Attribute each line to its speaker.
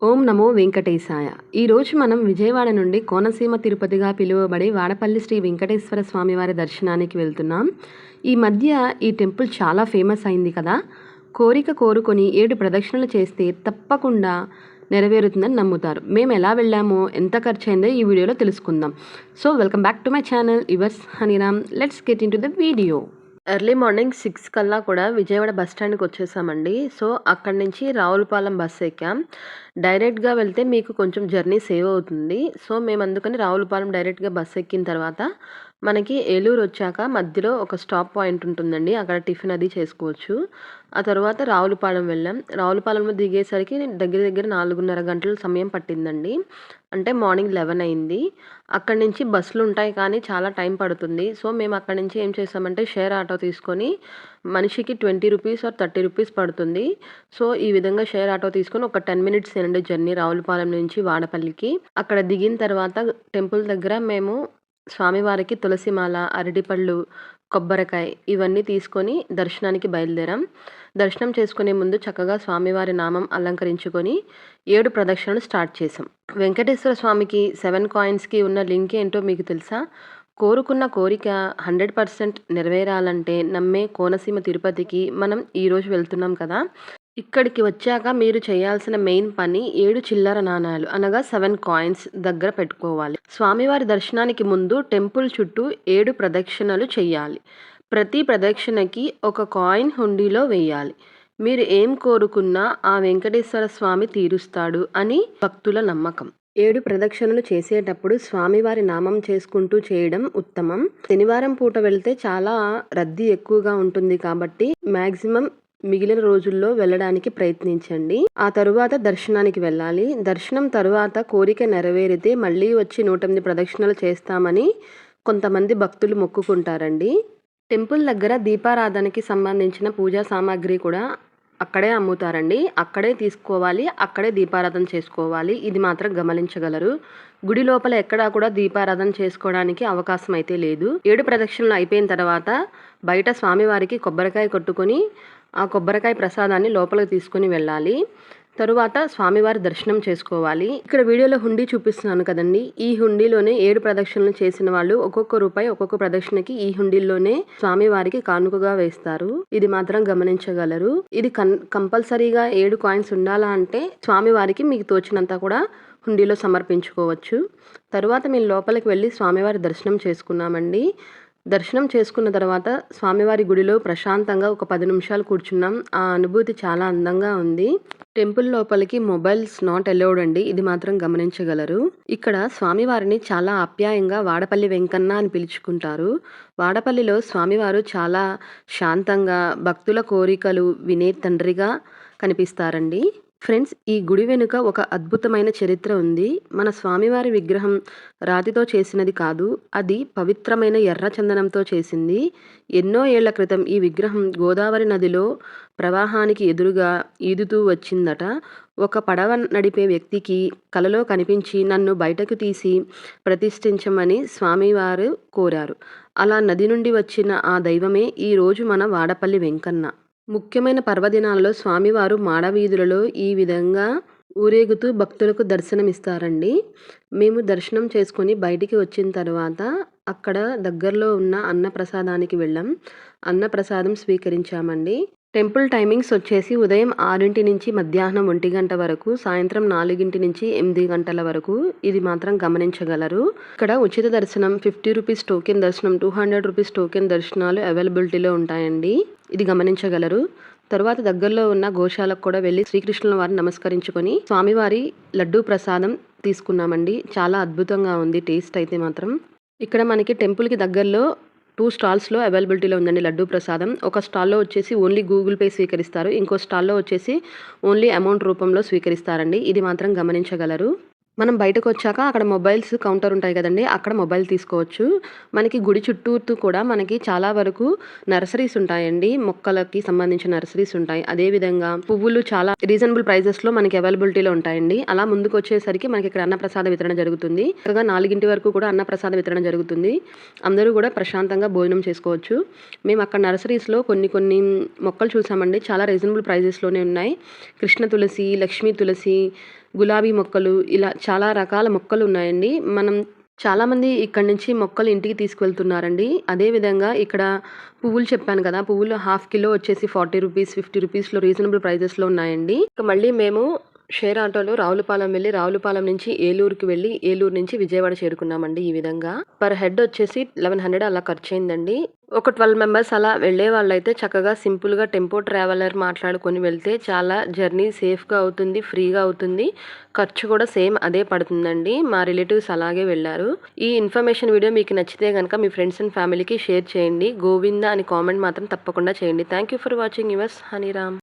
Speaker 1: ఓం నమో వెంకటేశాయ. ఈరోజు మనం విజయవాడ నుండి కోనసీమ తిరుపతిగా పిలువబడే వాడపల్లి శ్రీ వెంకటేశ్వర స్వామివారి దర్శనానికి వెళ్తున్నాం. ఈ మధ్య ఈ టెంపుల్ చాలా ఫేమస్ అయింది కదా. కోరిక కోరుకొని 7 ప్రదక్షిణలు చేస్తే తప్పకుండా నెరవేరుతుందని నమ్ముతారు. మేము ఎలా వెళ్ళామో, ఎంత ఖర్చయిందో ఈ వీడియోలో తెలుసుకుందాం. So welcome back to my channel yours Haniram. Let's get into the video. Early morning 6 కల్లా కూడా విజయవాడ బస్ స్టాండ్కి వచ్చేసామండి. సో అక్కడి నుంచి రావులపాలెం బస్ ఎక్కాం. డైరెక్ట్గా వెళ్తే మీకు కొంచెం జర్నీ సేవ్ అవుతుంది. సో మేము అందుకని రావులపాలెం డైరెక్ట్గా బస్ ఎక్కిన తర్వాత మనకి ఏలూరు వచ్చాక మధ్యలో ఒక స్టాప్ పాయింట్ ఉంటుందండి. అక్కడ టిఫిన్ అది చేసుకోవచ్చు. ఆ తర్వాత రావులపాలెం వెళ్ళాం. రావులపాలెంలో దిగేసరికి దగ్గర దగ్గర 4:30 గంటల సమయం పట్టిందండి. అంటే మార్నింగ్ 11 అయింది. అక్కడి నుంచి బస్సులు ఉంటాయి కానీ చాలా టైం పడుతుంది. సో మేము అక్కడి నుంచి ఏం చేసామంటే షేర్ ఆటో తీసుకొని మనిషికి 20 రూపీస్ ఆర్ 30 రూపీస్ పడుతుంది. సో ఈ విధంగా షేర్ ఆటో తీసుకొని ఒక 10 మినిట్స్ ఏనండి జర్నీ రావులపాలెం నుంచి వాడపల్లికి. అక్కడ దిగిన తర్వాత టెంపుల్ దగ్గర మేము స్వామివారికి తులసిమాల, అరటిపళ్ళు, కొబ్బరికాయ ఇవన్నీ తీసుకొని దర్శనానికి బయలుదేరాం. దర్శనం చేసుకునే ముందు చక్కగా స్వామివారి నామం అలంకరించుకొని 7 ప్రదక్షిణలు స్టార్ట్ చేసాం. వెంకటేశ్వర స్వామికి 7 కాయిన్స్కి ఉన్న లింక్ ఏంటో మీకు తెలుసా? కోరుకున్న కోరిక 100% నెరవేరాలంటే నమ్మే కోనసీమ తిరుపతికి మనం ఈరోజు వెళ్తున్నాం కదా. ఇక్కడికి వచ్చాక మీరు చేయాల్సిన మెయిన్ పని 7 చిల్లర నాణాలు అనగా 7 కాయిన్స్ దగ్గర పెట్టుకోవాలి. స్వామివారి దర్శనానికి ముందు టెంపుల్ చుట్టూ 7 ప్రదక్షిణలు చెయ్యాలి. ప్రతి ప్రదక్షిణకి ఒక కాయిన్ హుండీలో వేయాలి. మీరు ఏం కోరుకున్నా ఆ వెంకటేశ్వర స్వామి తీరుస్తాడు అని భక్తుల నమ్మకం. 7 ప్రదక్షిణలు చేసేటప్పుడు స్వామివారి నామం చేసుకుంటూ చేయడం ఉత్తమం. శనివారం పూట వెళ్తే చాలా రద్దీ ఎక్కువగా ఉంటుంది కాబట్టి మ్యాక్సిమం మిగిలిన రోజుల్లో వెళ్ళడానికి ప్రయత్నించండి. ఆ తరువాత దర్శనానికి వెళ్ళాలి. దర్శనం తరువాత కోరిక నెరవేరితే మళ్ళీ వచ్చి 108 ప్రదక్షిణలు చేస్తామని కొంతమంది భక్తులు మొక్కుకుంటారండి. టెంపుల్ దగ్గర దీపారాధనకి సంబంధించిన పూజా సామాగ్రి కూడా అక్కడే అమ్ముతారండి. అక్కడే తీసుకోవాలి, అక్కడే దీపారాధన చేసుకోవాలి. ఇది మాత్రం గమనించగలరు. గుడి లోపల ఎక్కడా కూడా దీపారాధన చేసుకోవడానికి అవకాశం అయితే లేదు. 7 ప్రదక్షిణలు అయిపోయిన తర్వాత బయట స్వామివారికి కొబ్బరికాయ కొట్టుకొని ఆ కొబ్బరికాయ ప్రసాదాన్ని లోపలికి తీసుకొని వెళ్ళాలి. తరువాత స్వామివారి దర్శనం చేసుకోవాలి. ఇక్కడ వీడియోలో హుండీ చూపిస్తున్నాను కదండి. ఈ హుండీలోనే 7 ప్రదక్షిణలు చేసిన వాళ్ళు ఒక్కొక్క రూపాయి ఒక్కొక్క ప్రదక్షిణకి ఈ హుండీలోనే స్వామివారికి కానుకగా వేస్తారు. ఇది మాత్రం గమనించగలరు. ఇది కంపల్సరీగా 7 కాయిన్స్ ఉండాలా అంటే స్వామివారికి మీకు తోచినంత కూడా హుండీలో సమర్పించుకోవచ్చు. తరువాత మేము లోపలికి వెళ్ళి స్వామివారి దర్శనం చేసుకున్నామండి. దర్శనం చేసుకున్న తర్వాత స్వామివారి గుడిలో ప్రశాంతంగా ఒక 10 నిమిషాలు కూర్చున్నాం. ఆ అనుభూతి చాలా అందంగా ఉంది. టెంపుల్ లోపలికి మొబైల్స్ నాట్ అలౌడ్ అండి. ఇది మాత్రం గమనించగలరు. ఇక్కడ స్వామివారిని చాలా ఆప్యాయంగా వాడపల్లి వెంకన్న అని పిలుచుకుంటారు. వాడపల్లిలో స్వామివారు చాలా శాంతంగా భక్తుల కోరికలు వినే తండ్రిగా కనిపిస్తారండి. ఫ్రెండ్స్, ఈ గుడి వెనుక ఒక అద్భుతమైన చరిత్ర ఉంది. మన స్వామివారి విగ్రహం రాతితో చేసినది కాదు, అది పవిత్రమైన ఎర్ర చందనంతో చేసింది. ఎన్నో ఏళ్ల క్రితం ఈ విగ్రహం గోదావరి నదిలో ప్రవాహానికి ఎదురుగా ఈదుతూ వచ్చిందట. ఒక పడవ నడిపే వ్యక్తికి కలలో కనిపించి నన్ను బయటకు తీసి ప్రతిష్ఠించమని స్వామివారు కోరారు. అలా నది నుండి వచ్చిన ఆ దైవమే ఈరోజు మన వాడపల్లి వెంకన్న. ముఖ్యమైన పర్వదినాల్లో స్వామివారు మాడవీధులలో ఈ విధంగా ఊరేగుతూ భక్తులకు దర్శనమిస్తారండి. మేము దర్శనం చేసుకొని బయటికి వచ్చిన తర్వాత అక్కడ దగ్గరలో ఉన్న అన్నప్రసాదానికి వెళ్ళాం. అన్నప్రసాదం స్వీకరించామండి. టెంపుల్ టైమింగ్స్ వచ్చేసి ఉదయం 6 నుంచి మధ్యాహ్నం 1 గంట వరకు, సాయంత్రం 4 నుంచి 8 గంటల వరకు. ఇది మాత్రం గమనించగలరు. ఇక్కడ ఉచిత దర్శనం, 50 రూపీస్ టోకెన్ దర్శనం, 200 రూపీస్ టోకెన్ దర్శనాలు అవైలబిలిటీలో ఉంటాయండి. ఇది గమనించగలరు. తర్వాత దగ్గరలో ఉన్న గోశాలకు కూడా వెళ్ళి శ్రీకృష్ణుల వారిని నమస్కరించుకొని స్వామివారి లడ్డూ ప్రసాదం తీసుకున్నామండి. చాలా అద్భుతంగా ఉంది టేస్ట్ అయితే మాత్రం. ఇక్కడ మనకి టెంపుల్కి దగ్గరలో 2 స్టాల్స్లో అవైలబిలిటీలో ఉందండి లడ్డూ ప్రసాదం. ఒక స్టాల్లో వచ్చేసి ఓన్లీ గూగుల్ పే స్వీకరిస్తారు. ఇంకో స్టాల్లో వచ్చేసి ఓన్లీ అమౌంట్ రూపంలో స్వీకరిస్తారండి. ఇది మాత్రం గమనించగలరు. మనం బయటకు వచ్చాక అక్కడ మొబైల్స్ కౌంటర్ ఉంటాయి కదండి, అక్కడ మొబైల్ తీసుకోవచ్చు. మనకి గుడి చుట్టూతూ కూడా మనకి చాలా వరకు నర్సరీస్ ఉంటాయండి. మొక్కలకి సంబంధించిన నర్సరీస్ ఉంటాయి. అదేవిధంగా పువ్వులు చాలా రీజనబుల్ ప్రైజెస్లో మనకి అవైలబిలిటీలో ఉంటాయండి. అలా ముందుకు వచ్చేసరికి మనకి ఇక్కడ అన్నప్రసాద వితరణ జరుగుతుంది. చక్కగా 4 వరకు కూడా అన్నప్రసాద వితరణ జరుగుతుంది. అందరూ కూడా ప్రశాంతంగా భోజనం చేసుకోవచ్చు. మేము అక్కడ నర్సరీస్లో కొన్ని మొక్కలు చూసామండి. చాలా రీజనబుల్ ప్రైజెస్లోనే ఉన్నాయి. కృష్ణ తులసి, లక్ష్మీ తులసి, గులాబీ మొక్కలు ఇలా చాలా రకాల మొక్కలు ఉన్నాయండి. మనం చాలామంది ఇక్కడి నుంచి మొక్కలు ఇంటికి తీసుకువెళ్తున్నారండి. అదేవిధంగా ఇక్కడ పువ్వులు చెప్పాను కదా! పువ్వులు హాఫ్ కిలో వచ్చేసి రూ. 40, రూ. 50లో రీజనబుల్ ప్రైజెస్‌లో ఉన్నాయండి. ఇక మళ్ళీ మేము షేర్ ఆటోలో రావులపాలెం వెళ్ళి, రావులపాలెం నుంచి ఏలూరుకి వెళ్ళి, ఏలూరు నుంచి విజయవాడ చేరుకున్నామండి ఈ విధంగా. పర్ హెడ్ వచ్చేసి 1100 అలా ఖర్చయిందండి. ఒక 12 మెంబర్స్ అలా వెళ్ళేవాళ్ళైతే చక్కగా సింపుల్‌గా టెంపో ట్రావెలర్ మాట్లాడుకొని వెళ్తే చాలా జర్నీ సేఫ్‌గా అవుతుంది, ఫ్రీగా అవుతుంది. ఖర్చు కూడా సేమ్ అదే పడుతుందండి. మా రిలేటివ్స్ అలాగే వెళ్లారు. ఈ ఇన్ఫర్మేషన్ వీడియో మీకు నచ్చితే గనక మీ ఫ్రెండ్స్ అండ్ ఫ్యామిలీకి షేర్ చేయండి. గోవింద అని కామెంట్ మాత్రం తప్పకుండా చేయండి. Thank you for watching yours హనీరామ్.